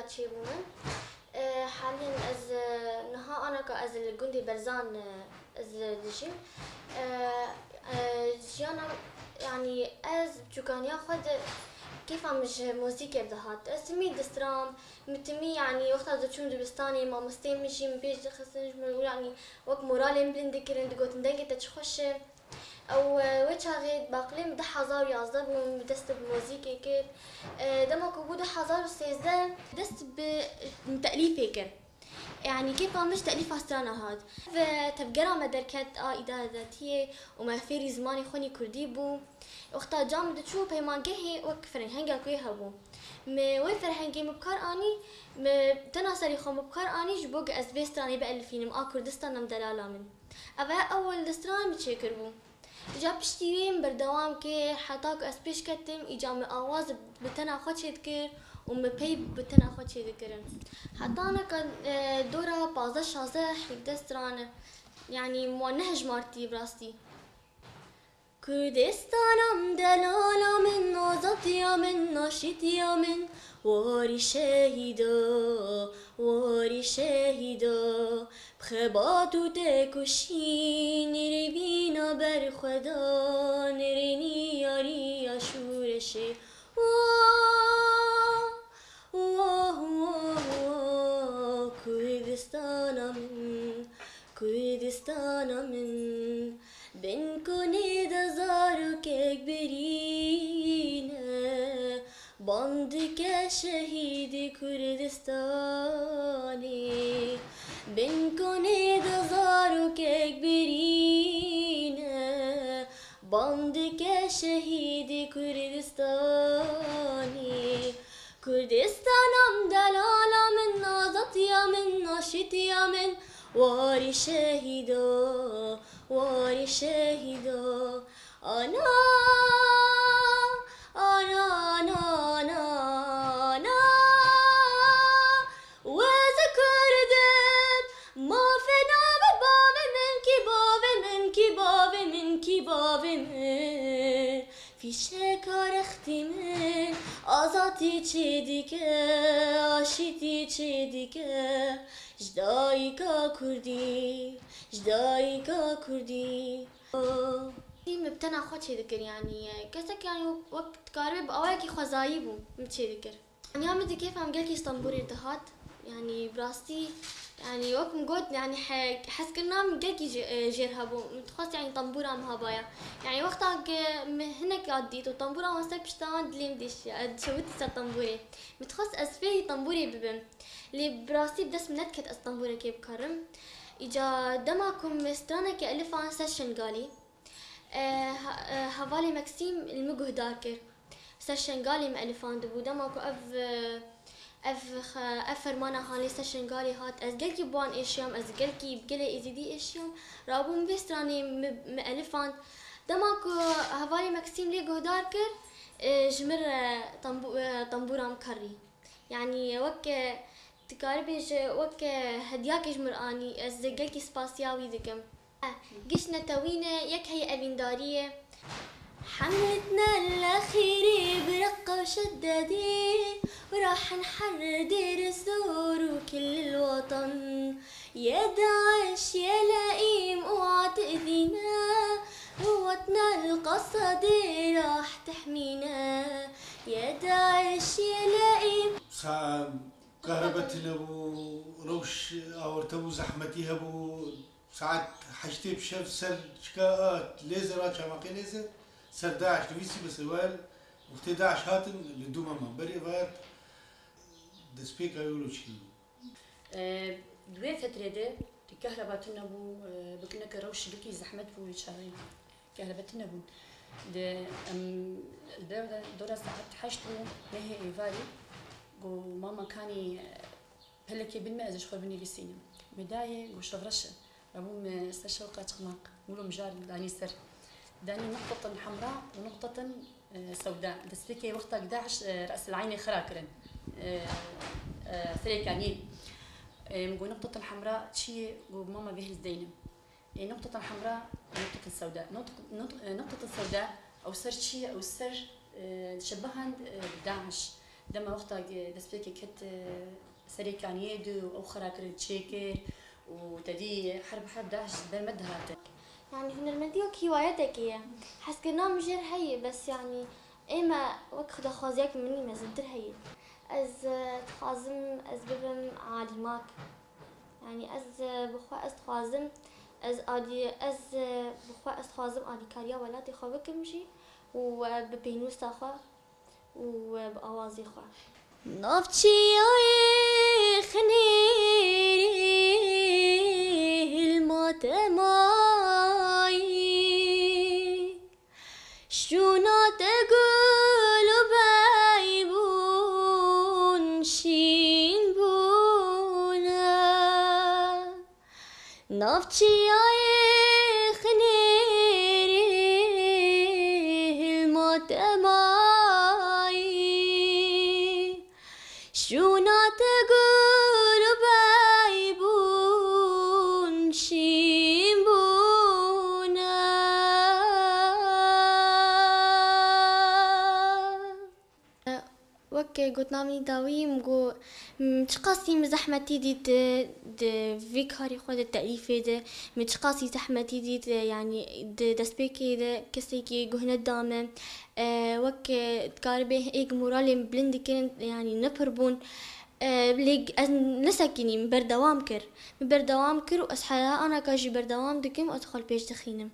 تشي بومن حاليا از نها انا كاز الجندي برزان از دشي جانا يعني از كان ياخذ كيف مش موسيقى بدهات اسمي دسترام متمي يعني وقت تشوم دبستاني ما مستمشي من بيج خسنج يعني وقت مورالي بلندكرين دقوت ندنجي تتخش او ويش هاغيد باقلين بده حزار يعذب ومدست بموسيقى كيف دما كبود حزار سيزدان دست بتأليف هيك يعني كيف مش تأليف هسترانا هاد تبقرا مدركات إدارة ذاتية وما فيري زماني خوني كردي بو وقتا جام دتشو بيمان جهي وك فرهنگا كوي هبو وي فرهنگي مبكار اني تناسري خو مبكار اني جبوق ازبستاني بألفين كردستان نم دلالا من اوا اول دستران بتشكر بو جاب بشتيوين بردوام كي حتاك اسبيش كتم اجام اواز بتنا خوتش يذكر ومبي بتنا خوتش يذكرن حتى انا كان دورا 15 دستران يعني مونهج مارتي براستي كردستانم دلالا من نازطيا من ناشطيا من واري شهيدا بخباتو تكشي نريبينا بر خدا نريني ياري عشورشي كردستانا من بن کنی دزارو که برینه باند که شهید کردستانی بن کنی دزارو که برینه باند که شهید کردستانی كردستانم دلالا من نازطيا من ناشطيا من واري شهيدا أنا وذكردت ما فينا بباب من كباب من في شكر اختمن آزادی چه دیگه آشتی چه دیگه جدایی کا کردی مبتنا خود چه ذكر يعني كسك يعني وقت قارب أواكي خزايبو متشي ذكر يعني عم بدي كيف عم قلكي اسطنبول ارتهات يعني براستي يعني وقت مقود يعني حس كنا مقلكي جيرهبو متخص يعني طنبورة مهابايا يعني وقتها هناك عديت وطنبورة وانسك بشتان دليم ديش شويت طنبوري متخص اسفي طنبوري ببن اللي براستي بدس منتكت اسطنبولة كيف كرم إجا دماكم مسترانا كألفان سيشن قالي هفالي مكسيم المجه داركر سيشن قالي مألفان دبو دماكو فرمانا هاني سيشن قالي هات از قلكي بوان اشيام از قلكي بقلي ازيدي اشيام رابو مبستراني مألفان دماكو هفالي مكسيم ليجه داركر جمر طنبورة مكري يعني وك تقاربيش وك هدياك جمر اني از قلكي سباسياوي ذكم قشنا توينا يك هي أبندارية حملتنا الأخيرة برقة وشدادي وراح نحرر دير الزور وكل الوطن يا داعش يا لئيم اوعى تأذينا قوتنا القصدي راح تحمينا يا داعش يا لئيم كهربتنا بو روش أورتو زحمتي هبو ساعات حاجتي بشاف سر شكاءات ليزرات شماقي ليزر سر داعش نفيسي بسوال وقت داعش هاتن لدوما ما بري فات دسبيك يقولوا شيء دوي فترة ده كهرباتنا بو بكنا كروش بكي زحمت بو شهري كهرباتنا بو ده دورة ساعات حاجتو نهي إيفاري جو ماما كاني هلكي بالماء إذا شخور بني بسينا بداية وشغرشة أبوم استشوقة تخناق مولو مجال داني سر داني نقطة حمراء ونقطة سوداء دسبيكي وقتها 11 رأس العين خراكرن سريكانيين مقول نقطة الحمراء تشي وماما به الزينة نقطة الحمراء ونقطة السوداء نقطة السوداء أو سر تشي أو سر شبهن داعش دما وقتا دسبيك كت سري كان يدو أو خراكر تشيكر وتدي حرب داعش بالمد هات يعني هنرمندي وك هوايتك هي حس كنا مجر هي بس يعني إما وك خدا خوازيك مني ما زنتر هي از تخازم از ببم عالماك يعني از بخوا از تخازم از آدي از بخوا از تخازم آدي كاريا ولاتي خو بكمشي وببينوس تاخوا وبأوازي خوا نفتشي يا خنيري الموت ماي شونا تقول بايبون شين بونا نفتشي يا خنيري الموت ماي شونا تقول بايبون شين بونا وك قلت نامي داويم قو متقاسي مزحمتي دي فيكاري خود التأليف ده متقاسي زحمتي دي يعني دسبيكي ده كسيكي قهنا دامه وك تقاربه ايق مورالي بلند كنت يعني نبربون ليك نسكني من بردوام كر وأصحى أنا كاجي بردوام دكم أدخل بيش دخينم